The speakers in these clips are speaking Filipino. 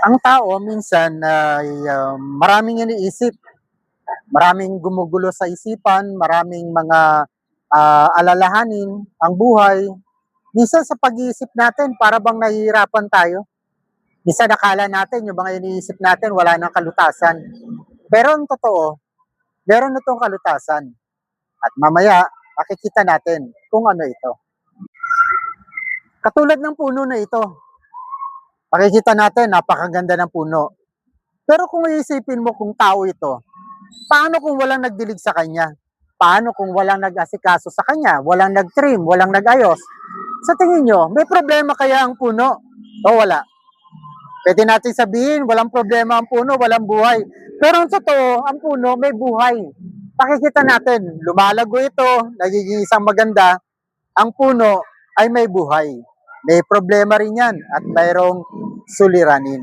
Ang tao minsan ay maraming iniisip, maraming gumugulo sa isipan, maraming mga alalahanin ang buhay. Minsan sa pag-iisip natin, para bang nahihirapan tayo. Minsan akala natin yung mga iniisip natin wala nang kalutasan. Pero ang totoo, meron na itong kalutasan. At mamaya, makikita natin kung ano ito. Katulad ng puno na ito, makikita natin napakaganda ng puno. Pero kung iisipin mo kung tao ito, paano kung walang nagdilig sa kanya? Paano kung walang nag-asikaso sa kanya? Walang nag-trim, walang nag-ayos? Sa tingin nyo, may problema kaya ang puno? O wala? Pwede natin sabihin, walang problema ang puno, walang buhay. Pero ang totoo, ang puno may buhay. Pakikita natin, lumalago ito, nagiging isang maganda, ang puno ay may buhay. May problema rin yan at mayroong suliranin.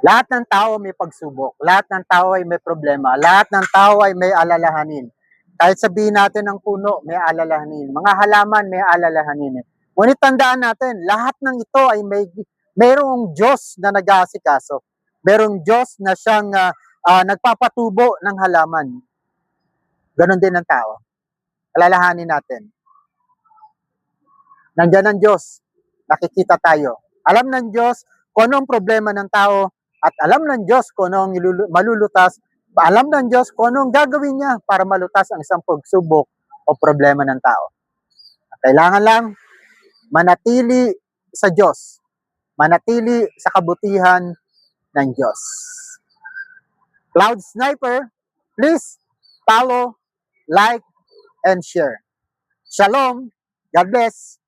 Lahat ng tao may pagsubok, lahat ng tao ay may problema, lahat ng tao ay may alalahanin. Kahit sabihin natin ng puno, may alalahanin. Mga halaman, may alalahanin. Ngunit tandaan natin, lahat ng ito ay mayroong Diyos na nag-aasikaso. Mayroong Diyos na siyang nagpapatubo ng halaman. Ganon din ang tao. Alalahanin natin. Nandiyan ang Diyos. Nakikita tayo. Alam ng Diyos kung ano ang problema ng tao at alam ng Diyos kung ano ang malulutas. Alam ng Diyos kung ano ang gagawin niya para malutas ang isang pagsubok o problema ng tao. Kailangan lang manatili sa Diyos. Manatili sa kabutihan ng Diyos. Cloud Sniper, please follow, like, and share. Shalom. God bless.